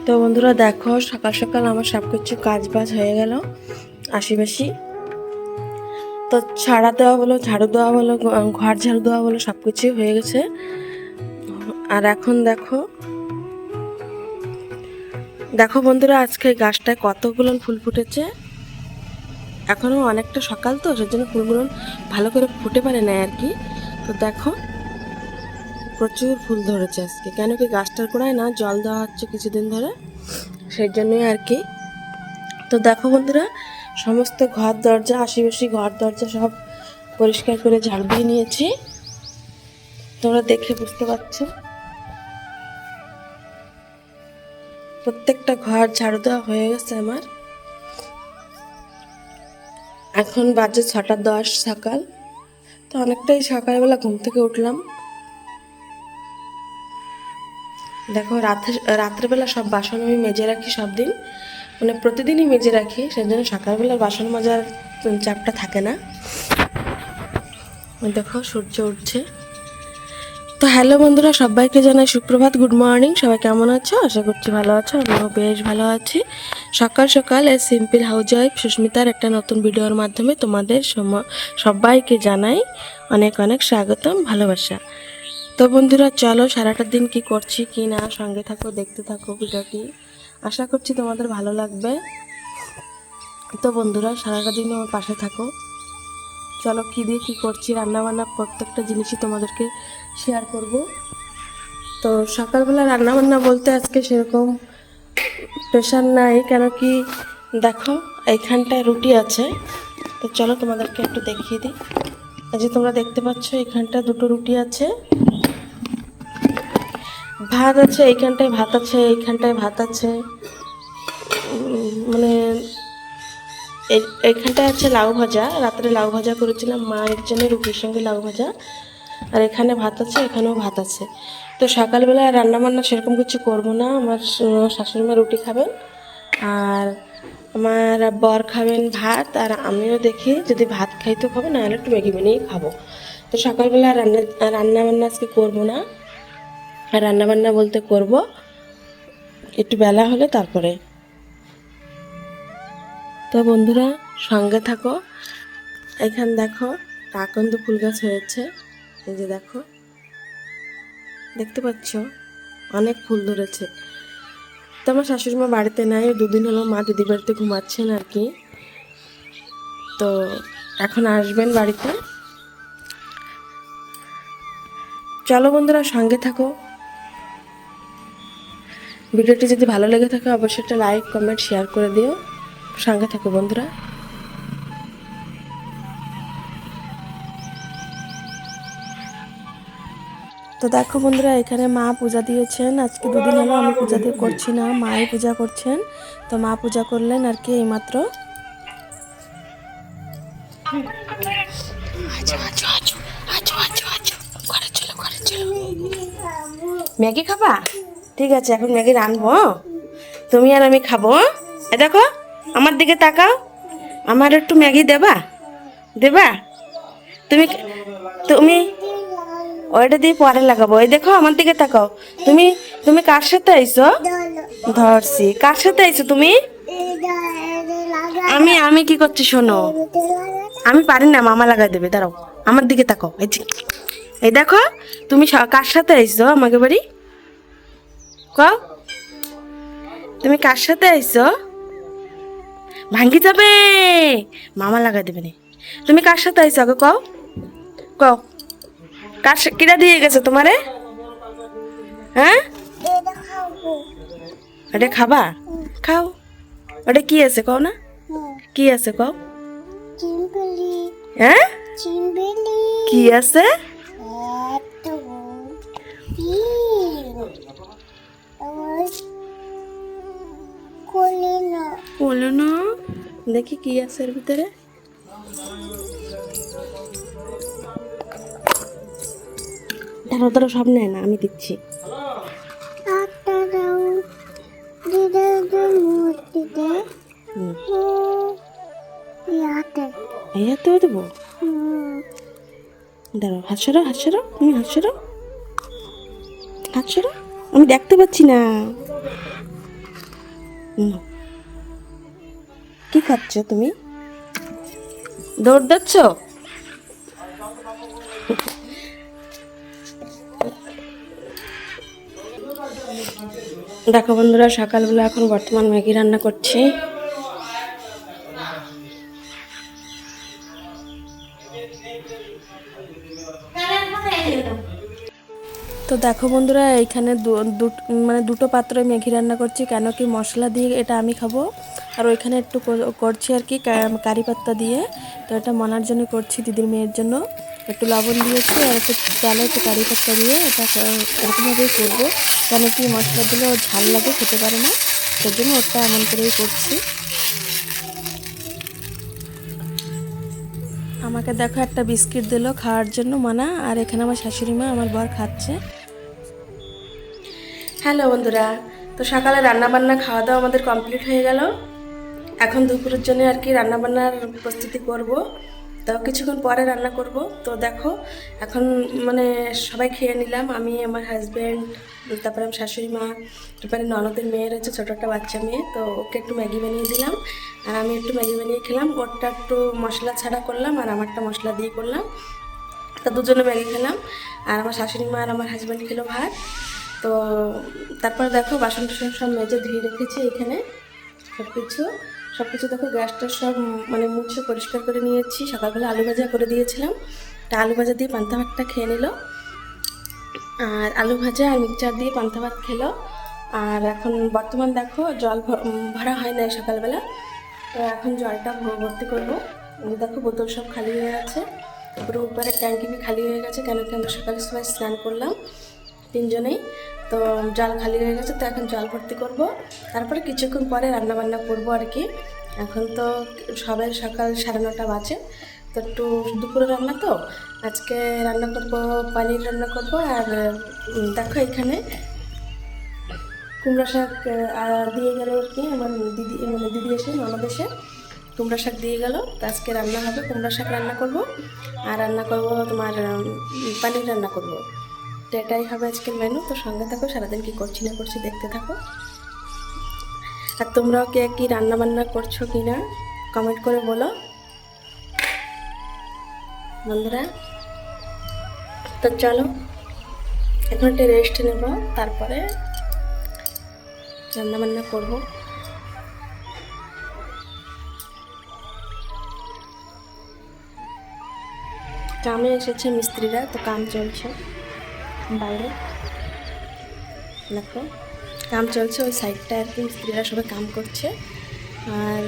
তো বন্ধুরা দেখো, সকাল সকাল আমার সব কিছু কাজ বাজ হয়ে গেল আশিবাসি। তো ছাড়া দেওয়া বলো, ঝাড়ু দেওয়া বলো, ঘর ঝাড়ু দেওয়া বলো, সব কিছুই হয়ে গেছে। আর এখন দেখো দেখো বন্ধুরা, আজকে গাছটায় কতগুলো ফুল ফুটেছে। এখনও অনেকটা সকাল, তো সেজন্য ফুলগুলো ভালো করে ফুটে পারে না আর কি। তো দেখো প্রচুর ফুল ধরেছে আজকে, কেন কি গাছটার গোড়ায় না জল দেওয়া হচ্ছে কিছুদিন ধরে, সেই জন্যই আর কি। তো দেখো বন্ধুরা, সমস্ত ঘর দরজা, আশেপাশে ঘর দরজা সব পরিষ্কার করে ঝাড়ু দিয়ে নিয়েছি। তোমরা দেখে বুঝতে পারছো, প্রত্যেকটা ঘর ঝাড়ু দেওয়া হয়ে গেছে আমার। এখন বাজে 6:10 সকাল। তো অনেকটাই সকালবেলা ঘুম থেকে উঠলাম। দেখো রাত্রেবেলা সব বাসন আমি মেজে রাখি সব দিন, মানে প্রতিদিনই মেজে রাখি, সেই জন্য সকালবেলা বাসন মাজার চাপটা থাকে না। দেখো সূর্য উঠছে। তো হ্যালো বন্ধুরা, সবাইকে জানাই সুপ্রভাত, গুড মর্নিং। সবাই কেমন আছো? আশা করছি ভালো আছো, আমিও বেশ ভালো আছি। সকাল সকাল এই সিম্পল হাউস ওয়াইফ সুস্মিতার একটা নতুন ভিডিওর মাধ্যমে তোমাদের সবাইকে জানাই অনেক অনেক স্বাগতম, ভালোবাসা। তো বন্ধুরা চলো, সারাটা দিন কি করছি কি না সঙ্গে থাকো, দেখতে থাকো ভিডিওটি, আশা করছি তোমাদের ভালো লাগবে। তো বন্ধুরা সারাটা দিন আমার পাশে থাকো। চলো কী দিয়ে কী করছি, রান্নাবান্না প্রত্যেকটা জিনিসই তোমাদেরকে শেয়ার করব। তো সকালবেলা রান্নাবান্না বলতে আজকে সেরকম প্রেশার নাই, কেন কি দেখো এইখানটায় রুটি আছে। তো চলো তোমাদেরকে একটু দেখিয়ে দিই। এই যে তোমরা দেখতে পাচ্ছ, এখানটা দুটো রুটি আছে, ভাত আছে, এইখানটায় ভাত আছে, এইখানটায় ভাত আছে, মানে এইখানটায় আছে লাউ ভাজা। রাত্রে লাউ ভাজা করেছিলাম মায়ের জন্য, রুটির সঙ্গে লাউ ভাজা। আর এখানে ভাত আছে, এখানেও ভাত আছে। তো সকালবেলা রান্নাবান্না সেরকম কিছু করবো না। আমার শাশুড়ি মা রুটি খাবেন, আর আমার বর খাবেন ভাত, আর আমিও দেখি যদি ভাত খাই তো খাবো, নাহলে একটু ম্যাগি বানিয়েই খাবো। তো সকালবেলা রান্নাবান্না আজকে করবো না। আর রান্নাবান্না বলতে করব একটু বেলা হলে তারপরে। তো বন্ধুরা সঙ্গে থাকো। এখানে দেখো আকন্দ ফুল গাছ হয়েছে, এই যে দেখো, দেখতে পাচ্ছ অনেক ফুল ধরেছে। তো আমার শাশুড়ি মা বাড়িতে নাই, দুদিন হলো মা দিদি বাড়িতে ঘুমাচ্ছেন আর কি। তো এখন আসবেন বাড়িতে। চলো বন্ধুরা সঙ্গে থাকো। ভিডিওটি যদি ভালো লেগে থাকে অবশ্যই একটা লাইক কমেন্ট শেয়ার করে দিও। সঙ্গে থাকো বন্ধুরা। তো দেখো বন্ধুরা, এখানে মা পূজা দিয়েছেন। আজকে দুদিন হলো আমি পূজা দিয়ে করছি না, মাই পূজা করছেন। তো মা পূজা করলেন আর কি এইমাত্র। ম্যাগি খাবা? ঠিক আছে, এখন ম্যাগি রানবো, তুমি আর আমি খাবো। এ দেখো আমার দিকে তাকাও, আমার একটু ম্যাগি দেবা? দেবা? তুমি তুমি ওইটা দিয়ে পরে লাগাবো। এই দেখো আমার দিকে তাকাও। তুমি তুমি কার সাথে আইছো? ধরছি। কার সাথে আইছো তুমি? আমি আমি কি করছি শোনো, আমি পারি না, মামা লাগাই দেবে, দাঁড়াও। আমার দিকে তাকাও। এই দেখো তুমি কার সাথে আইছো আমাকে বাড়ি? কও তুমি কার সাথে আইছো? ভাঙ্গি যাবে, মামা লাগাই দেবে না। তুমি কার সাথে আইছো আগে কও, কও কিরা দিয়ে গেছে তোমারে? হ্যাঁ ওটা খাবা? খাও। ওটা কি আছে কও না, কি আছে কও? হ্যাঁ কি আছে? বলো না, দেখি কি আছে এর ভিতরে। ধরো ধরো, সব নেয় না, আমি দিচ্ছি। এই হাতেও দেবো, দাঁড়াও। হাসরো হাসরো, তুমি হাসরো, হাসরো, আমি দেখতে পাচ্ছি না। নো, কি খাচ্ছ তুমি? দৌড় দিচ্ছ? দেখো বন্ধুরা, সকালবেলা এখন বর্তমান ম্যাগি রান্না করছি। তো দেখো বন্ধুরা, এইখানে মানে দুটো পাত্রে ম্যাগি রান্না করছি, কেন কি মশলা দিয়ে এটা আমি খাবো, আর ওইখানে একটু করছি আর কি কারি পাত্তা দিয়ে। তো এটা মনার জন্য করছি, দিদির মেয়ের জন্য। একটু লবণ দিয়েছি আর একটু চালে একটু কারি পাত্তা দিয়ে এটা এরকমভাবেই করবো, কেন কি মশলা দিলে ও ঝাল লাগে, খেতে পারে না, সেই জন্য ওটা এমন করেই করছি। আমাকে দেখো একটা বিস্কিট দিল খাওয়ার জন্য মানা, আর এখানে আমার শাশুড়ি মা আমার বর খাচ্ছে। হ্যালো বন্ধুরা, তো সকালে রান্নাবান্না খাওয়া দাওয়া আমাদের কমপ্লিট হয়ে গেল। এখন দুপুরের জন্য আর কি রান্নাবান্নার প্রস্তুতি করব। তো কিছুক্ষণ পরে রান্না করব। তো দেখো এখন মানে সবাই খেয়ে নিলাম, আমি, আমার হাজব্যান্ড, তারপরে আমার শাশুড়ি মা, তারপরে ননদের মেয়ের হচ্ছে ছোটো একটা বাচ্চা মেয়ে, তো ওকে একটু ম্যাগি বানিয়ে দিলাম, আর আমি একটু ম্যাগি বানিয়ে খেলাম। ওরটা একটু মশলা ছাড়া করলাম আর আমারটা মশলা দিয়ে করলাম। তো দুজনে ম্যাগি খেলাম, আর আমার শাশুড়ি মা আর আমার হাজব্যান্ড খেলো ভাত। তো তারপর দেখো বাসন টাসন সব মেজে ধুয়ে রেখেছি এখানে, সব কিছু দেখো গ্যাসটা সব মানে মুছে পরিষ্কার করে নিয়েছি। সকালবেলা আলু ভাজা করে দিয়েছিলাম, তা আলু ভাজা দিয়ে পান্তা ভাতটা খেয়ে নিল, আর আলু ভাজা আর মিক্সচার দিয়ে পান্তা ভাত খেলো। আর এখন বর্তমান দেখো জল ভরা হয় নাই সকালবেলা, তো এখন জলটা ভর্তি করবো। দেখো বোতল সব খালি হয়ে আছে, পুরো উপরে ট্যাঙ্কি বি খালি হয়ে গেছে, কেন কি আমরা সকালে সবাই স্নান করলাম তিনজনেই, তো জল খালি হয়ে গেছে। তো এখন জল ভর্তি করব, তারপরে কিছুক্ষণ পরে রান্নাবান্না করবো আর কি। এখন তো সবাই সকাল 9:30 বাজে, তো একটু দুপুরে রান্না, তো আজকে রান্না করব পনির রান্না করব। আর দেখো এখানে কুমড়া শাক দিয়ে গেল আর কি, আমার দিদি এসে ননদ এসে কুমড়া শাক দিয়ে গেল। তো আজকে রান্না হবে, কুমড়া শাক রান্না করব, আর রান্না করব তোমার পনির রান্না করব। তো এটাই হবে আজকের মেনু। তো সঙ্গে থাকো, সারাদিন কী করছি না করছি দেখতে থাকো। আর তোমরাও কে কী রান্না বান্না করছো কি না কমেন্ট করে বলো বন্ধুরা। তো চলো এখন একটা রেস্ট নেব, তারপরে রান্না বান্না করবো। কামে এসেছে মিস্ত্রিরা, তো কাম চলছে বাইরে, দেখো কাম চলছে ওই সাইডটা আর কি, মিস্ত্রিরা সবাই কাম করছে। আর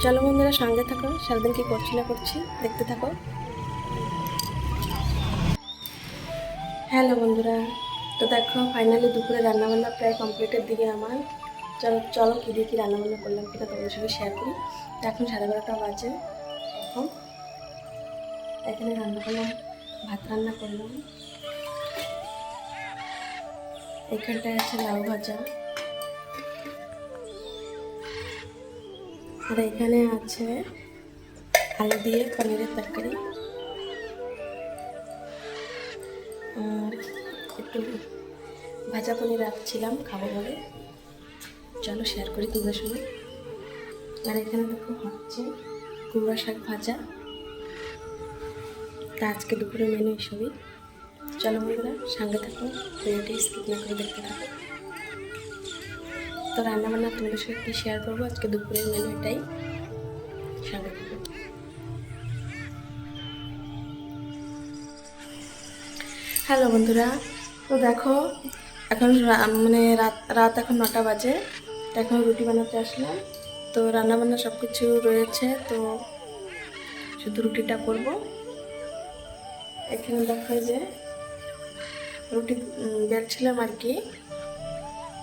চলো বন্ধুরা সঙ্গে থাকো, সারাদিন কী করছি না করছি দেখতে থাকো। হ্যালো বন্ধুরা, তো দেখো ফাইনালি দুপুরে রান্নাবান্না প্রায় কমপ্লিটের দিকে আমার। চলো কী দিয়ে কী রান্নাবান্না করলাম কিনা তোমাদের সঙ্গে শেয়ার করি। তো এখন 11:30 বাজে, এখন এখানে রান্না করলাম, ভাত রান্না করলাম, এখানটায় আছে লাউ ভাজা, আর এখানে আছে আলু দিয়ে পনিরের তরকারি, আর একটু ভাজা পনির রাখছিলাম খাবো বলে, চলো শেয়ার করি তোমাদের সঙ্গে। আর এখানে দেখো হচ্ছে কুমড়া শাক ভাজা। তা আজকে দুপুরে মেনু এসবই। চলো বন্ধুরা সঙ্গে থাকো, ভিডিওটি স্কিপ না করে দেখতে থাকো। তো রান্নাবান্না তোমাদের সঙ্গে কী শেয়ার করবো আজকে দুপুরের মেনু এটাই, সঙ্গে থাকো। হ্যালো বন্ধুরা, তো দেখো এখন মানে রাত এখন 9টা বাজে, তো এখন রুটি বানাতে আসলাম। তো রান্নাবান্না সব কিছু রয়েছে, তো শুধু রুটিটা করব। এখানে দেখো যে রুটি বেলছিলাম আর কি,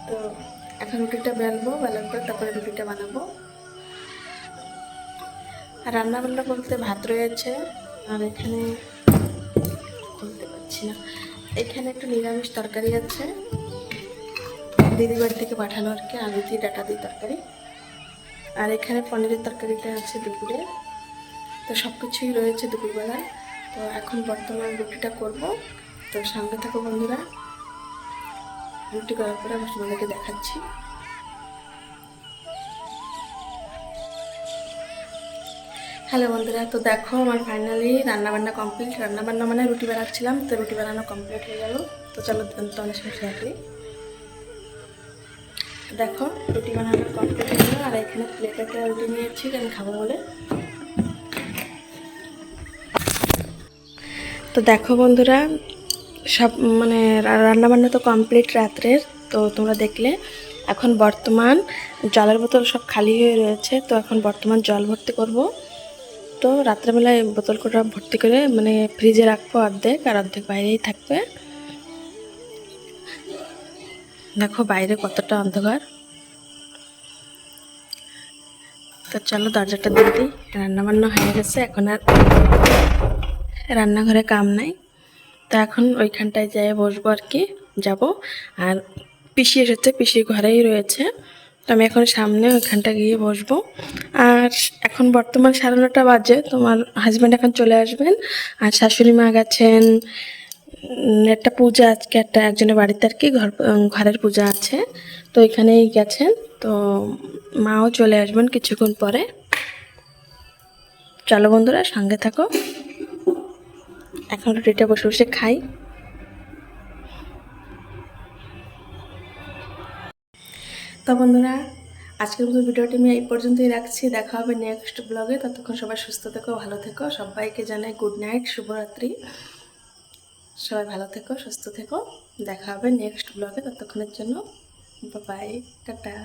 তো এখন রুটিটা বেলার পর তারপরে রুটিটা বানাবো। আর রান্নাবান্না বলতে ভাত রয়েছে, আর এখানে খুলতে পারছি না, এখানে একটু নিরামিষ তরকারি আছে, দিদির বাড়ি থেকে পাঠানো আর কি, আলু দিয়ে ডাটা দিয়ে তরকারি। আর এখানে পনিরের তরকারিটা আছে দুপুরে। তো সব কিছুই রয়েছে দুপুরবেলা। তো এখন বর্তমান রুটিটা করব, তো সঙ্গে থাকো বন্ধুরা। রুটি করার পরে আমি তোমাদেরকে দেখাচ্ছি। হ্যালো বন্ধুরা, তো দেখো আমার ফাইনালি রান্নাবান্না কমপ্লিট। রান্নাবান্না মানে রুটি বানাচ্ছিলাম, তো রুটি বানানো কমপ্লিট হয়ে গেল। তো চলো তোমাদের সাথে শেয়ার করি। দেখো রুটি বানানো কমপ্লিট হয়ে গেল, আর এখানে প্লেটে একটা রুটি নিয়েছি আমি খাবো বলে। তো দেখো বন্ধুরা, সব মানে রান্নাবান্না তো কমপ্লিট রাত্রের। তো তোমরা দেখলে এখন বর্তমান জলের বোতল সব খালি হয়ে রয়েছে। তো এখন বর্তমান জল ভর্তি করব। তো রাত্রেবেলায় বোতল কটা ভর্তি করে মানে ফ্রিজে রাখবো অর্ধেক, আর অর্ধেক বাইরেই থাকবে। দেখো বাইরে কতটা অন্ধকার। তো চলো দরজাটা দিয়ে দিই। রান্নাবান্না হয়ে গেছে, এখন আর রান্নাঘরে কাম নাই। তো এখন ওইখানটায় যেয়ে বসবো আর কি, যাব। আর পিসি এসেছে, পিসি ঘরেই রয়েছে। তো আমি এখন সামনে ওইখানটা গিয়ে বসবো। আর এখন বর্তমান 9:30 বাজে। তোমার হাজব্যান্ড এখন চলে আসবেন, আর শাশুড়ি মা গেছেন। একটা পূজা আজকে একজনের বাড়িতে আর কি ঘরের পূজা আছে, তো ওইখানেই গেছেন। তো মাও চলে আসবেন কিছুক্ষণ পরে। চলো বন্ধুরা সঙ্গে থাকো, এখন রুটিটা বসে বসে খাই। তো বন্ধুরা আজকের মতো ভিডিওটি আমি এই পর্যন্তই রাখছি। দেখা হবে নেক্সট ব্লগে। ততক্ষণ সবাই সুস্থ থেকো, ভালো থেকো। সবাইকে জানাই গুড নাইট, শুভরাত্রি। সবাই ভালো থেকো, সুস্থ থেকো। দেখা হবে নেক্সট ব্লগে। ততক্ষণের জন্য বাই, টাটা।